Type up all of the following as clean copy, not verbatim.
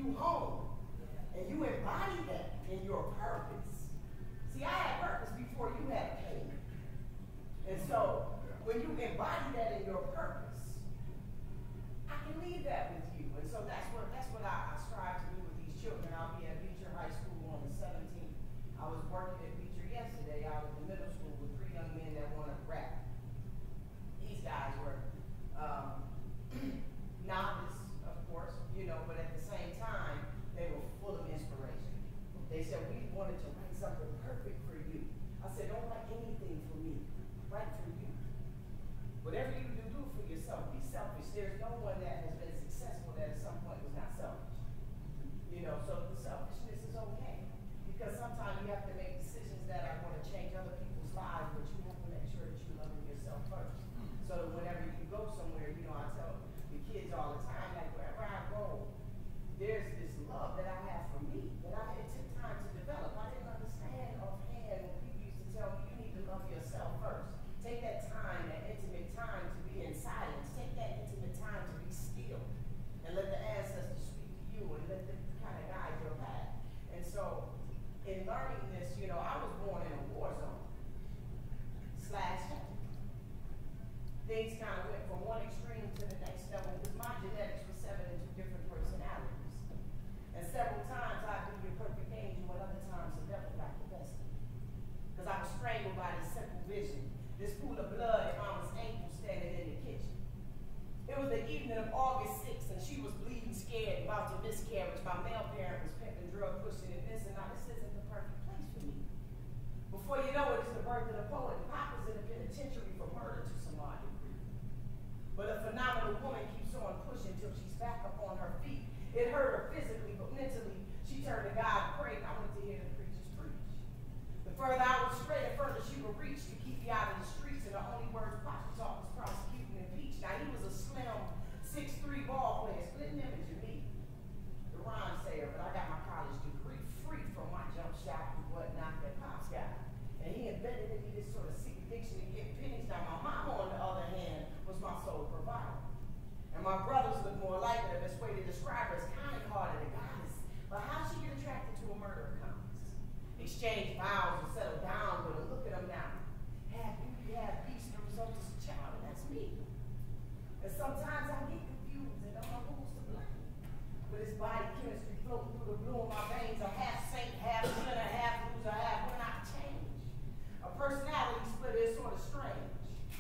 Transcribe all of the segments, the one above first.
you home. And you embody that in your purpose. See, I had purpose before you had pain. And so, when you embody that in your purpose, I can leave that with you. And so that's what I strive to do with these children. I'll be at Beecher High School on the 17th. I was working at Beecher yesterday out of the middle school with 3 young men that want to rap. These guys were novice, of course, but at the same time, they were full of inspiration. They said, we wanted to write something perfect for you. I said, don't write anything for me. Write for you. Whatever you do for yourself. Be selfish. There's no one that has been successful that at some point was not selfish. So the selfishness is okay. Because sometimes you have to make decisions that are going to change other people's lives, but you have to make sure that you're loving yourself first. So that whenever you go somewhere, I tell the kids all the time, like wherever I go, there's this love that I have for me that it took time to develop. I didn't understand offhand when people used to tell me, you need to love yourself first. Take that time, that intimate time to be in silence. Take that intimate time to be still. And let the ancestors speak to you and let them kind of guide your path. And so, in learning this, I was born in a war zone. /heaven. Things kind of went from one extreme to the next level because my genetics were 7 into different personalities. And several times I'd be your perfect angel, and other times the devil got the best of me. Because I was strangled by this simple vision. This pool of blood and Mama's ankle standing in the kitchen. It was the evening of August 6th, and she was bleeding, scared, about to miscarriage. My male parent was pimping, drug pushing, and this and that. This isn't the perfect place for me. Before you know it, it's the birth of the poet. Papa's in the penitentiary for murder to some odd degree. But a phenomenal woman keeps on pushing till she's back up on her feet. It hurt her physically, but mentally, she turned to God and prayed. I went to hear the preachers preach. The further I was straight, the further she would reach to keep me out of the streets, and the only words Papa taught was prosecute and impeach. Now, he was a slim 6'3" ball player, splitting image of me, the rhyme sayer, but I got my college degree free from my jump shot and whatnot that Pops got. And he embedded in me this sort of sick addiction to get pennies. Now, my mama, on the other hand, was my sole provider. And my brothers looked more like her. The best way to describe her is kind-hearted and goddess. But how'd she get attracted to a murderer accomplice? Exchange vows and settle down with her. Look at them now. Have beauty, have peace, the result is a child, and that's me. And sometimes I get confused and don't know who's to blame. With this body chemistry floating through the blue in my veins, I'm half saint, half sinner, half loser, half when I change. A personality split is sort of strange.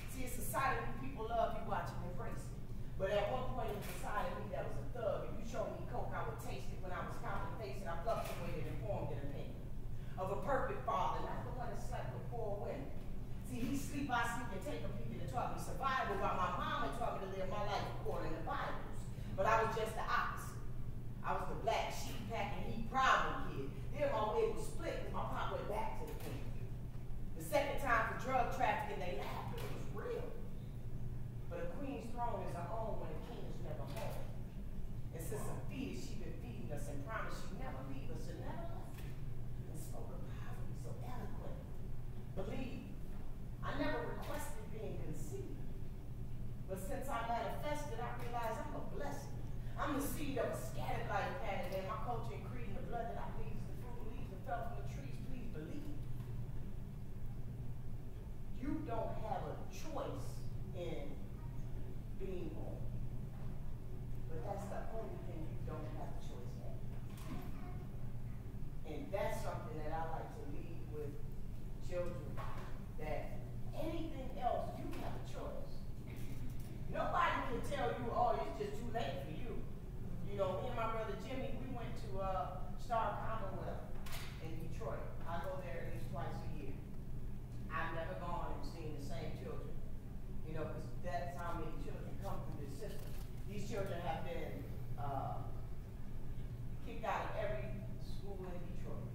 See, it's a side of you people love, you watch and embrace it. But at one point it was a side of me that was a thug. If you showed me coke, I would taste it. When I was compensated, I fluctuated and formed an opinion of a perfect father, not the one that slept with 4 women. See, he sleep, I sleep, and take a peek and taught me survival, while my mama taught me to live my life according to the Bibles. But I was just the opposite. I was the black sheep packing heat problem kid. Then my wig was split because my pop went back to the king. The second time for drug trafficking, they laughed. It was real. But a queen's throne is her own when a king is never home. And since a fetus, she's been feeding us and promised she'd never leave us and never left. And spoke of poverty so eloquent. Believe, I never requested being conceived. But since I manifested, I realized I'm a blessing. I'm the seed of a scattered life pattern, and my culture and creed and the blood that I bleed is the fruit leaves that fell from the trees. Please believe. You don't have a choice in being born. But that's the only thing you don't have a choice in. And that's something that I like to leave with children, that anything else, you have a choice. Nobody can tell you, oh, it's just too late for you. Me and my brother Jimmy, we went to Star Commonwealth in Detroit. I go there at least twice a year. I've never gone and seen the same children. Because that's how many children come through this system. These children have been kicked out of every school in Detroit.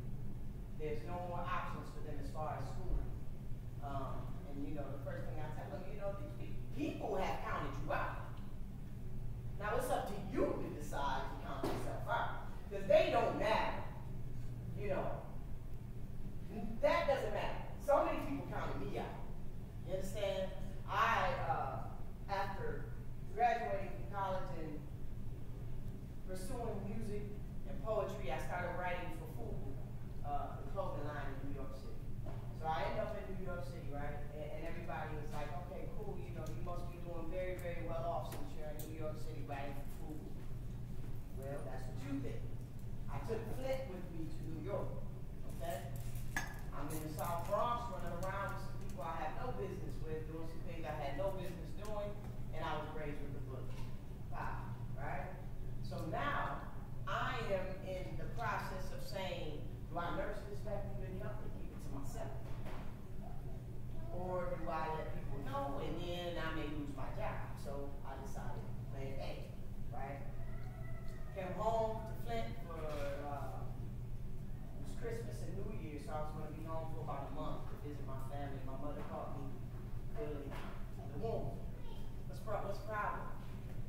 There's no more options for them as far as schooling. The first thing I tell them, these people have counted you out. Now it's up to you to decide to count yourself out. Because they don't matter. That doesn't matter. So many people counted me out. You understand? After graduating from college and pursuing music started writing for Fubu, the clothing line in New York City. So I ended up in New York City, right? And everybody was like, okay, cool, you know, you must be doing very, very well off since you're in New York City writing for Fubu. Well, that's what you think. I took Flint with me to New York, okay? I'm in the South Bronx running around with some people I have no business with, doing some things I had no business doing, and I was raised with the book. Wow, right? So now, I am in the process of saying, do I nurse this back even up and keep it to myself? Or do I let people know and then I may lose my job? So I decided plan A, right? Came home to Flint for it was Christmas and New Year's, so I was going to be home for about a month to visit my family. My mother caught me feeling the womb. What's the problem?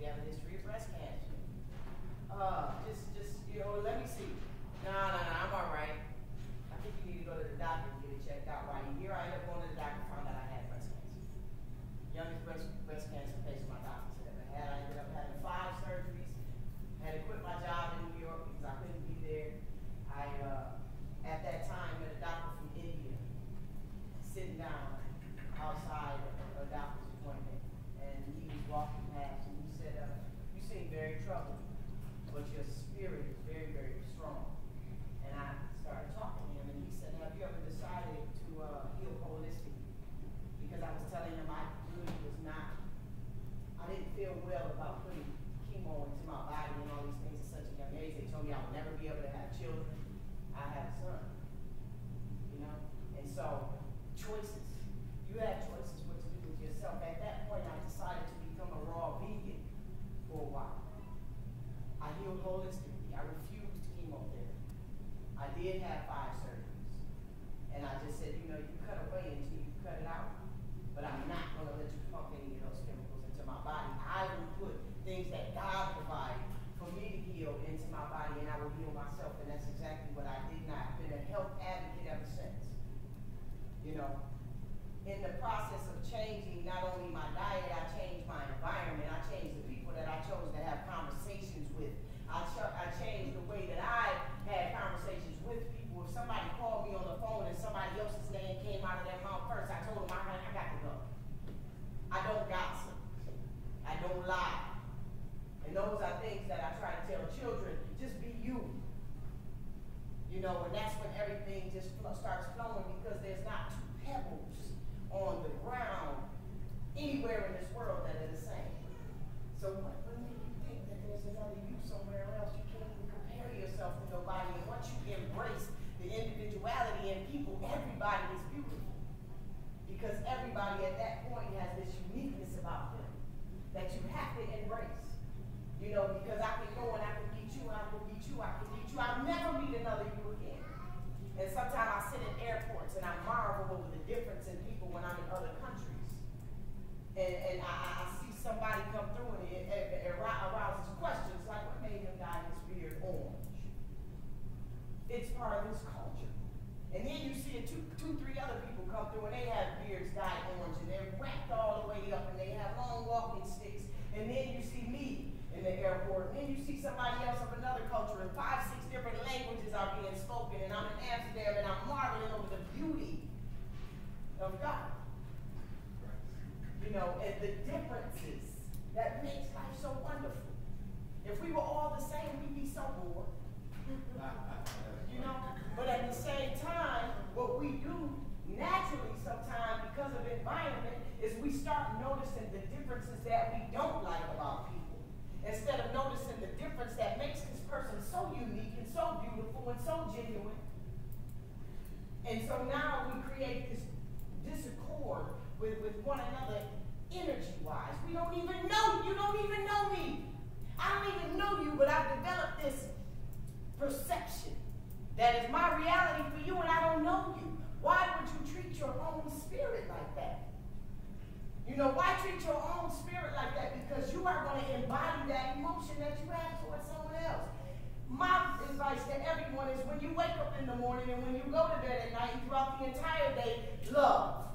We have a history of breast cancer. Just you know, let me see. No, I'm all right. I think you need to go to the doctor and get it checked out. While you're here, I ended up going to the doctor and found out I had breast cancer. Youngest breast cancer patient my doctors had ever had. I ended up having 5 surgeries. Had to quit my job in New York because I couldn't be there. I, at that time, met a doctor from India sitting down outside a doctor's appointment. And he was walking past and he said, you seem very troubled, but your spirit is very, very strong. And I started talking to him and he said, have you ever decided to heal holistically? Because I was telling him I really was not, I didn't feel well about putting chemo into my body and all these things at such a young age. They told me I would never be able to have children. I have a son, you know? And so, choices. You have choices what to do with yourself. At that point, I decided to become a raw vegan for a while. I healed holistically. I refused chemotherapy. I did have 5 surgeries. And I just said, you know, you cut away until you cut it out. But I'm not going to let you pump any of those chemicals into my body. I will put things that God provided for me to heal into my body, and I will heal myself. And that's exactly what I did. And I've been a health advocate ever since. You know, in the process of changing not only my diet, I changed my environment. I changed the people that I chose to have conversations with. I changed the way that I had conversations with people. If somebody called me on the phone and somebody else's name came out of their mouth first, I told them I got to go. I don't gossip. I don't lie. And those are things that I try to tell children, just be you. You know, and that's when everything just starts flowing, because there's not 2 pebbles on the ground anywhere in this world that are the same. So what make you think that there's another you somewhere else? You can't even compare yourself to nobody. And once you embrace the individuality in people, everybody is beautiful. Because everybody at that point has this uniqueness about them that you have to embrace. You know, because I can go and I can meet you, I can meet you, I can meet you. I'll never meet another you again. And sometimes I sit in airports and I marvel over the difference in people when I'm in other countries. And I see somebody come through and it arouses questions like, what made him dye his beard orange? It's part of his culture. And then you see 2, 3 other people come through and they have beards dyed orange and they're wrapped all the way up and they have long walking sticks. And then you see me in the airport, and then you see somebody else of another culture, and 5, 6 different languages are being spoken, and I'm in Amsterdam, and I'm marveling over the beauty of God. You know, and the differences that makes life so wonderful. If we were all the same, we'd be so bored. You know, but at the same time, what we do naturally sometimes because of environment is we start noticing the differences that we don't like about people, instead of noticing the difference that makes this person so unique and so beautiful and so genuine. And so now we create this disaccord with one another energy-wise. We don't even know, you don't even know me. I don't even know you, but I've developed this perception that is my reality for you and I don't know you. Why would you treat your own spirit like that? You know, why treat your own spirit like that? Because you are going to embody that emotion that you have towards someone else. My advice to everyone is when you wake up in the morning and when you go to bed at night and throughout the entire day, love.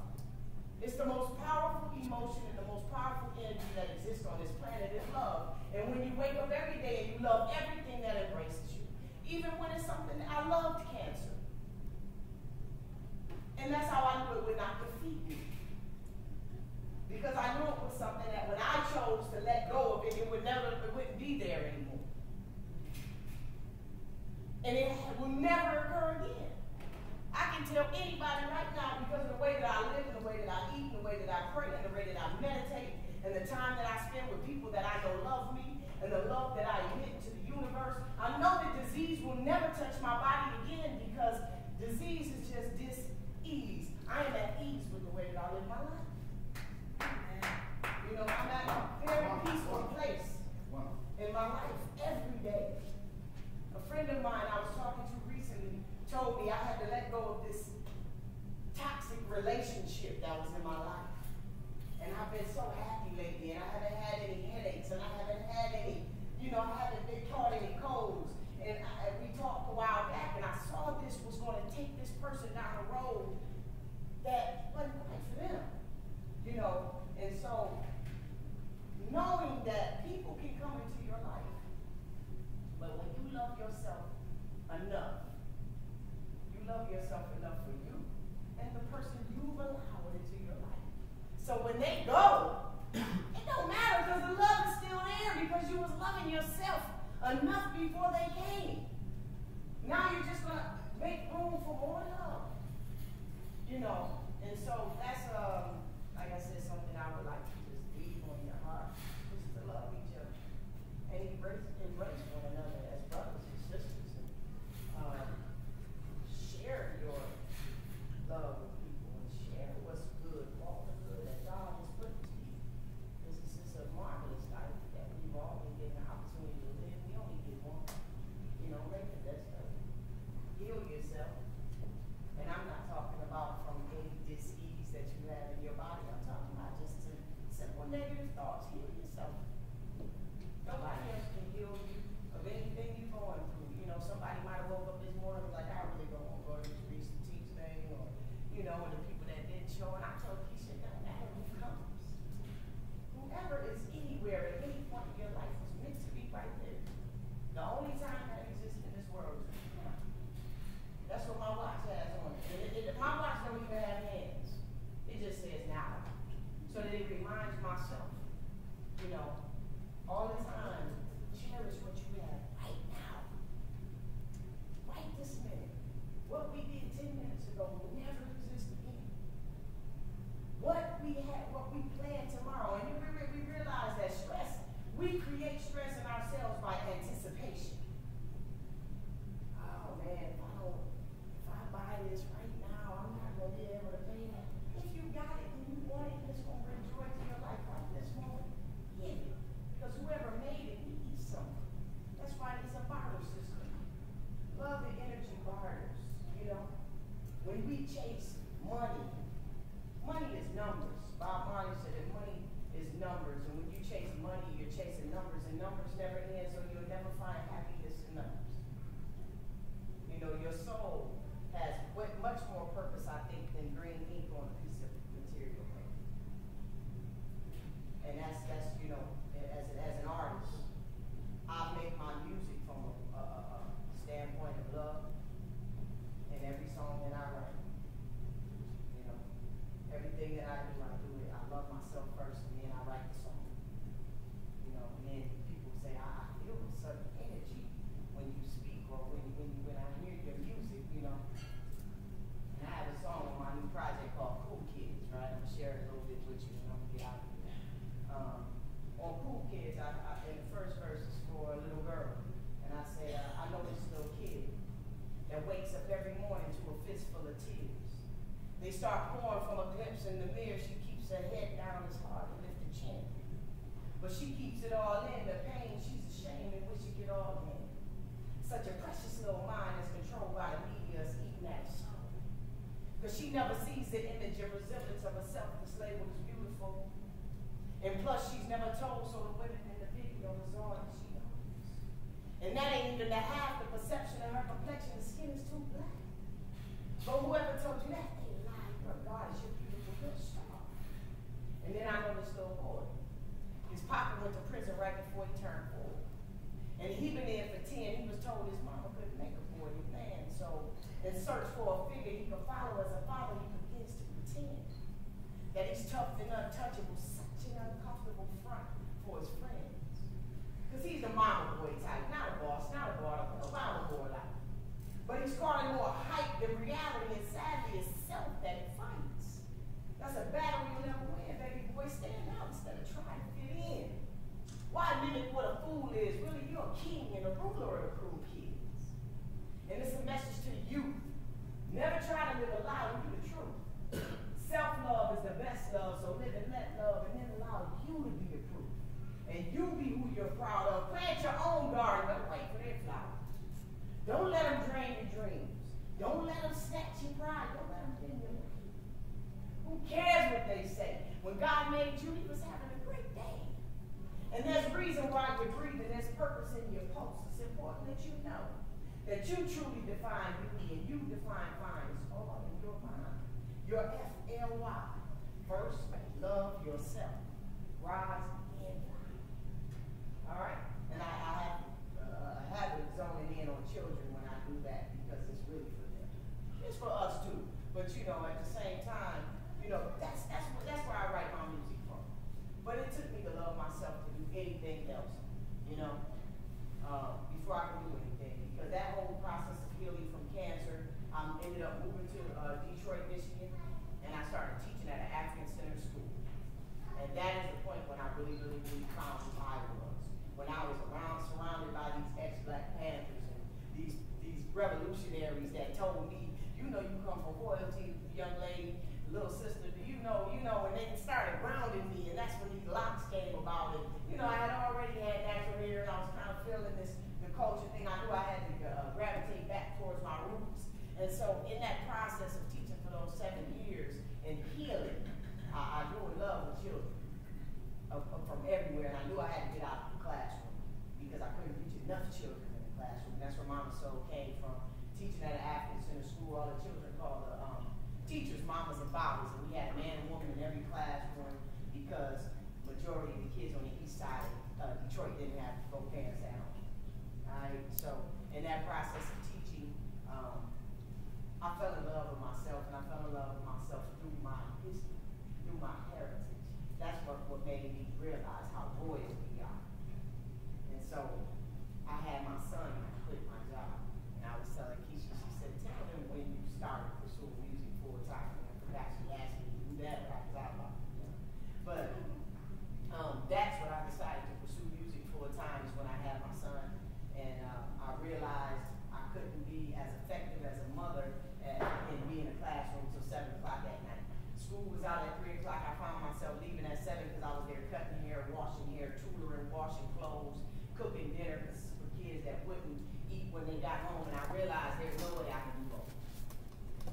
It's the most powerful emotion and the most powerful energy that exists on this planet is love. And when you wake up every day and you love everything that embraces you, even when it's something And it will never occur again. I can tell anybody right now, because of the way that I live, and the way that I eat, and the way that I pray, and the way that I meditate, and the time that I spend with people that I know love me, and the love that I emit to the universe, I know that disease will never touch my body again, because disease is just dis-ease. I am at ease with the way that I live my life. You know, I'm at a very peaceful place in my life every day. A friend of mine I was talking to recently told me I had to let go of this toxic relationship that was in my life. And I've been so happy lately, and I haven't had any headaches, and I haven't had any, I haven't been caught any colds. And we talked a while back, and I saw this was going to take this person down a road that wasn't right for them. And so knowing that people can come into your life, but when you love yourself enough, you love yourself enough for you and the person you've allowed into your life. So when they go, it don't matter, because the love is still there, because you was loving yourself enough before they came. Now you're just going to make room for more love. And so that's, like I said, something I would like to just leave on your heart, just to love each other and embrace one another as brothers and sisters, and share your love with people, and share what's good, all the good that God has put into you. This is a marvelous life that we've all been given an opportunity to live. We only get one. Make the best of it. Heal yourself. And I'm not talking about from any dis-ease that you have in your body. I'm talking about just simple negative thoughts. Heal yourself. Nobody else can heal you of anything you're going through. Somebody might have woke up this morning and was like, I really don't want to go to this recent teach thing, or, and the people that didn't show. And I told Keisha, it doesn't matter who comes. Whoever is anywhere at any point in your life was meant to be right there. The only time that exists in this world is now. That's what my watch has on it. My watch don't even have hands. It just says now. So that it reminds myself, all the time, cherish what you have right now. Right this minute. What we did 10 minutes ago will never exist again. What we plan tomorrow. And we realize that stress, we create stress in ourselves by anticipation. Oh man, if I buy this right now, I'm not going to be able to pay that. If you got it and you want it, it's going to bring joy to your life right this moment. Give it. Because whoever made it needs something. That's why it's a barter system. Love the energy barters. When we chase money, money is numbers. Bob Marley said that money is numbers. And when you chase money, you're chasing numbers. And numbers never end, so you'll never find happiness in numbers. Your soul has much more purpose, I think, than green ink on a piece of material paper. And that's as an artist, I make my music from a standpoint of love. And every song that I write, everything that I do it. I love myself first, and then I write the song. And then people say, I feel a certain energy when you speak, or when I hear your music, And I have a song on my new project called Cool Kids, right? I'm going to share it a little bit with you, and I'm going to get out of here. On Cool Kids, in the first verse is for a little girl. And I say, I know this little kid that wakes up every morning to a fistful of tears. They start pouring from a glimpse in the mirror. She keeps her head down, it's hard to lift her chin. But she keeps it all in, the pain, she's ashamed and wish she get all in. Such a precious little mind is controlled by the media, is eating at soul. Because she never sees the image and resemblance of herself that's labeled as beautiful. And plus, she's never told, so the women in the video is all that she knows. And that ain't even the half the perception of her complexion. The skin is too black. But whoever told you that, they lied. Your God is your beautiful little star. And then I know this little boy. His papa went to prison right before he turned 4. And he been in for 10. He was told his mama couldn't make a boy a man. So in search for a figure he could follow as a father, he begins to pretend that he's tough and untouchable, such an uncomfortable front for his friends. Because he's the mama boy type, not a boss, not a mama boy like. the reality, and sadly, it's self that it fights. That's a battle you'll never win, baby boy. Stand out instead of trying to fit in. Why mimic what a fool is? Really, you're a king and a ruler of the cruel kids. And it's a message to the youth. Never try to live a lie when you're the truth. Self-love is the best love, so live and let love, and then allow you to be the proof. And you be who you're proud of. Plant your own garden, don't wait for their flowers. Don't let them drain your dreams. Don't let them snatch your pride. Don't let them dim your light. Who cares what they say? When God made you, he was having a great day. And there's a reason why you're breathing. There's purpose in your pulse. It's important that you know that you truly define beauty, and you define fine. It's all in your mind. Your FLY. First, love yourself. Rise and fly. All right? And I have a habit of zoning in on children when I do that because it's really for them. It's for us too. But you know, at the same time, you know, that's where I write my music from. But it took me to love myself to do anything else, you know, before I could do anything. Because that whole process of healing from cancer, I ended up moving to Detroit, Michigan, and I started teaching at an African Center school. And that is the point when I really found who I was. When I was surrounded by these ex-Black Panthers and these revolutionaries that told me, you know, you come from royalty, young lady, little sister, you know, and they started grounding me, and that's when these locks came about. And, you know, I had already had natural hair, and I was kind of feeling the culture thing. I knew I had to gravitate back towards my roots. And so in that process of teaching for those 7 years and healing, I grew in love with children from everywhere, and I knew I had to get out of the classroom because I couldn't reach enough children in the classroom. And that's where Mama Soul came from, teaching at an African Center school. All the children called the teachers mamas and babies, and we had a man and woman in every classroom because majority of the kids on the east side of Detroit didn't have both parents at home. Alright, so in that process of teaching, I fell in love with myself, and I fell in love with myself through my history, through my heritage. That's what made me realize how royal we are. And so I had my son, and I quit my job, and I was telling Keisha, she said, tell him when you started pursuing music full time. And perhaps she asked me to do that, but I was out about it. But that's when I decided to pursue music full time, is when I had my son. And I realized I couldn't be as effective as a mother in being in a classroom until 7 o'clock at night. School was out at 3 o'clock. I found myself leaving at 7 because I was there cutting hair, washing hair, tutoring, washing clothes, cooking dinner for kids that wouldn't eat when they got home. And I realized there's no way I can do both.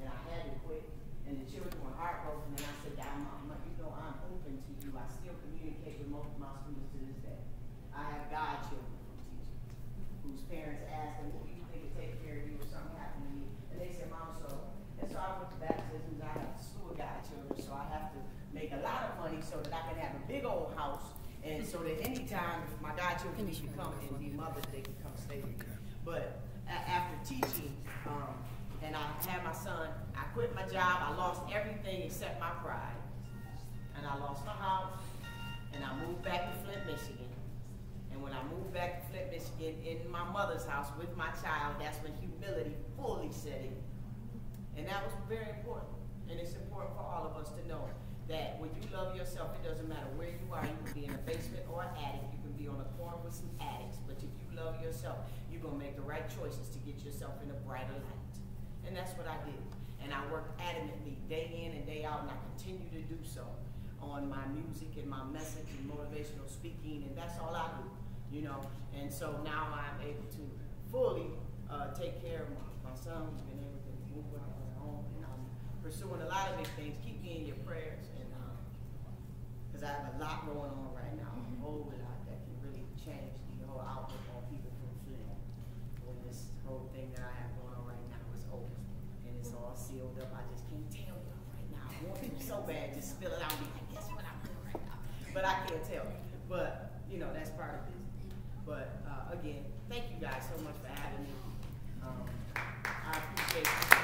And I had to quit. And the children were heartbroken. And I said, I'm open to you. I still communicate with most of my students to this day. I have godchildren from teachers whose parents asked them, who do you think would take care of you if something happened to me? And they said, Mom, so. And so I went to baptisms. I have a slew of godchildren, so I have to make a lot of money so that I can have a big old house, and so that anytime if my godchildren need to come and be mothers, they can come stay with me. But after teaching, and I had my son, I quit my job. I lost everything except my pride. And I lost my house, and I moved back to Flint, Michigan. And when I moved back to Flint, Michigan, in my mother's house with my child, that's when humility fully set in. And that was very important. And it's important for all of us to know that when you love yourself, it doesn't matter where you are. You can be in a basement or an attic. You can be on a corner with some addicts. But if you love yourself, you're going to make the right choices to get yourself in a brighter light. And that's what I did. And I worked adamantly day in and day out, and I continue to do so on my music and my message and motivational speaking. And that's all I do, you know. And so now I'm able to fully take care of my son, who's been able to move on his own. And I'm pursuing a lot of big things. Keep me in your prayers. And because I have a lot going on right now, a whole lot that can really change the whole outlook on people from Flint. When this whole thing that I have going on right now is over. And it's all sealed up. I just can't tell you right now. I want it so bad, just spill it out and be like, guess what I'm doing right now. But I can't tell you. But, you know, that's part of it. But, again, thank you guys so much for having me. I appreciate it.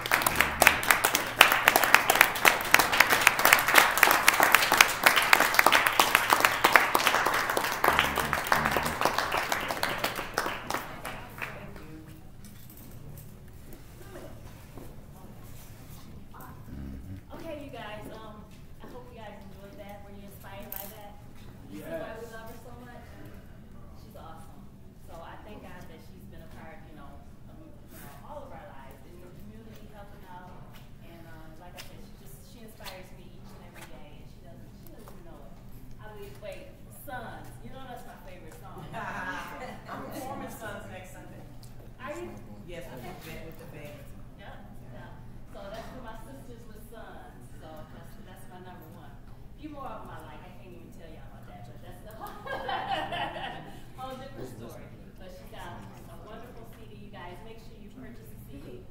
Yes, with Okay. the bed. Yep. Yeah. So that's for my sisters with sons. So that's my number one. A few more of them I like. I can't even tell y'all about that, but that's the whole different story. But she's got a wonderful CD. You guys make sure you purchase the CD.